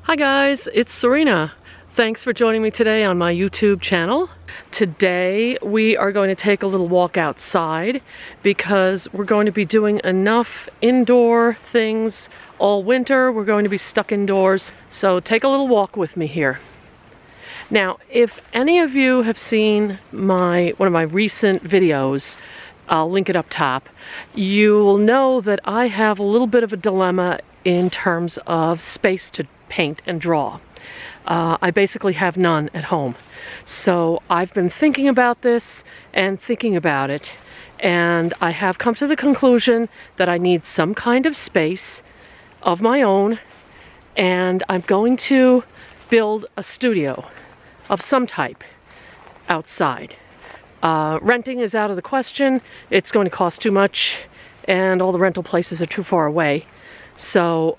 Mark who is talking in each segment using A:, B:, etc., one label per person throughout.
A: Hi guys, it's Serena. Thanks for joining me today on my YouTube channel. Today we are going to take a little walk outside because we're going to be doing enough indoor things all winter. We're going to be stuck indoors, so take a little walk with me here. Now, if any of you have seen one of my recent videos, I'll link it up top, you will know that I have a little bit of a dilemma in terms of space to paint and draw. I basically have none at home. So I've been thinking about this and thinking about it, and I have come to the conclusion that I need some kind of space of my own, and I'm going to build a studio of some type outside. Renting is out of the question. It's going to cost too much, and all the rental places are too far away. So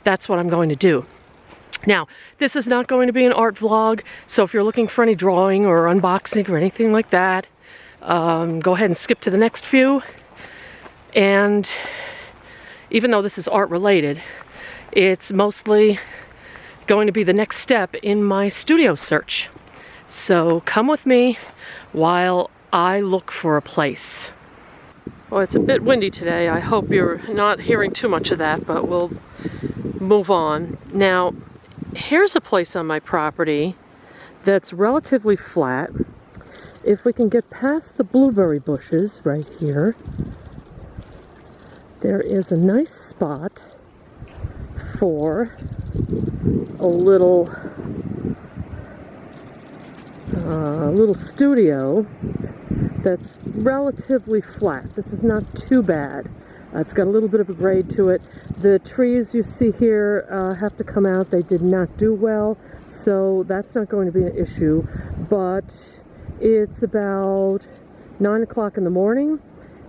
A: that's what I'm going to do. Now, this is not going to be an art vlog, so if you're looking for any drawing or unboxing or anything like that, go ahead and skip to the next few. And even though this is art related, it's mostly going to be the next step in my studio search. So come with me while I look for a place. Well, it's a bit windy today. I hope you're not hearing too much of that, but we'll move on. Now, here's a place on my property that's relatively flat. If we can get past the blueberry bushes right here, there is a nice spot for a little studio that's relatively flat. This is not too bad. It's got a little bit of a grade to it. The trees you see here have to come out. They did not do well, so that's not going to be an issue. But it's about 9 o'clock in the morning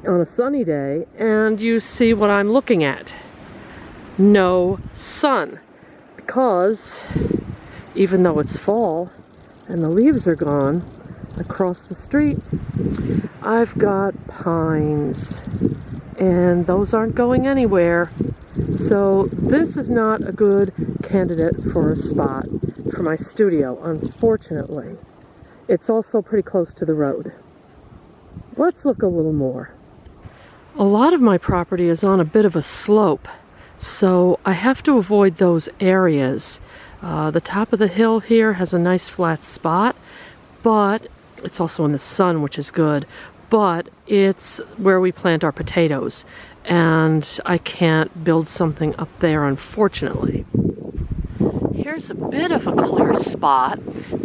A: on a sunny day, and you see what I'm looking at. No sun. Because even though it's fall and the leaves are gone, across the street I've got pines, and those aren't going anywhere. So this is not a good candidate for a spot for my studio, unfortunately. It's also pretty close to the road. Let's look a little more. A lot of my property is on a bit of a slope, so I have to avoid those areas. The top of the hill here has a nice flat spot, but it's also in the sun, which is good. But it's where we plant our potatoes, and I can't build something up there, unfortunately. Here's a bit of a clear spot,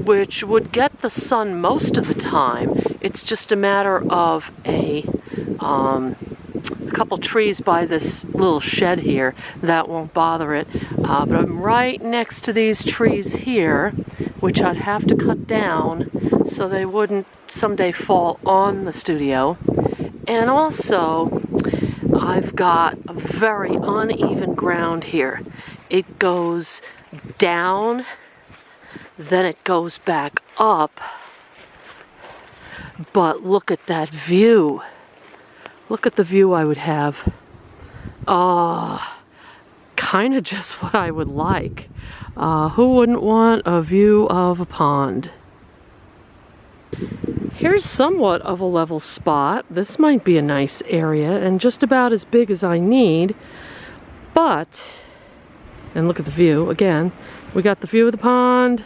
A: which would get the sun most of the time. It's just a matter of a couple trees by this little shed here that won't bother it. But I'm right next to these trees here, which I'd have to cut down so they wouldn't someday fall on the studio. And also, I've got a very uneven ground here. It goes down, then it goes back up. But look at that view. Look at the view I would have. Kind of just what I would like. Who wouldn't want a view of a pond? Here's somewhat of a level spot. This might be a nice area and just about as big as I need. But, and look at the view again. We got the view of the pond.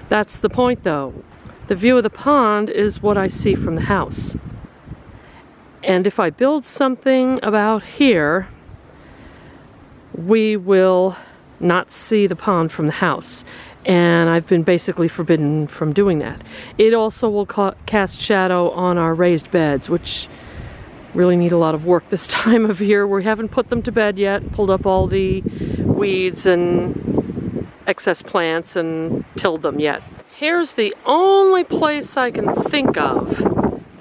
A: That's the point though. The view of the pond is what I see from the house. And if I build something about here, we will not see the pond from the house. And I've been basically forbidden from doing that. It also will cast shadow on our raised beds, which really need a lot of work this time of year. We haven't put them to bed yet, pulled up all the weeds and excess plants and tilled them yet. Here's the only place I can think of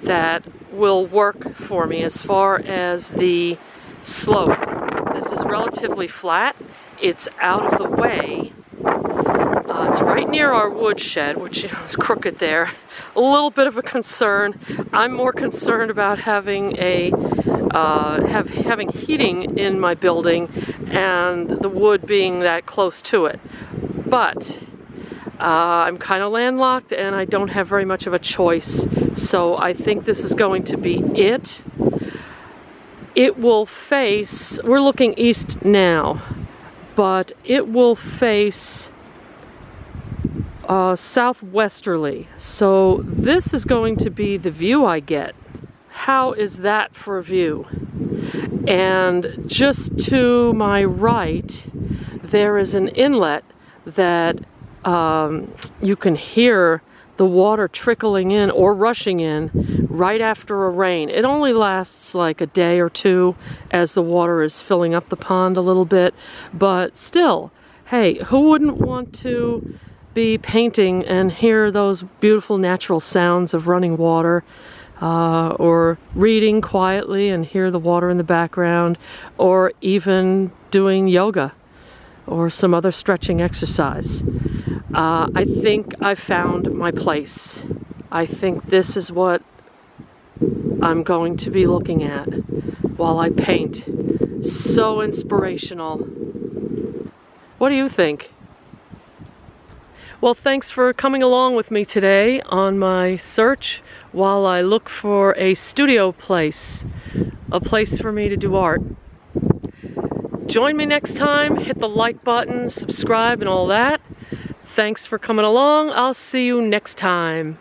A: that will work for me as far as the slope. This is relatively flat. It's out of the way. It's right near our woodshed, which is crooked there. A little bit of a concern. I'm more concerned about having a having heating in my building and the wood being that close to it. But I'm kind of landlocked and I don't have very much of a choice, so I think this is going to be it. It will face, we're looking east now, but it will face southwesterly. So this is going to be the view I get. How is that for a view? And just to my right, there is an inlet that you can hear the water trickling in or rushing in right after a rain. It only lasts like a day or two as the water is filling up the pond a little bit, but still, hey, who wouldn't want to be painting and hear those beautiful natural sounds of running water, or reading quietly and hear the water in the background, or even doing yoga or some other stretching exercise. I think I found my place. I think this is what I'm going to be looking at while I paint. So inspirational. What do you think? Well, thanks for coming along with me today on my search while I look for a studio place, a place for me to do art. Join me next time, hit the like button, subscribe and all that. Thanks for coming along. I'll see you next time.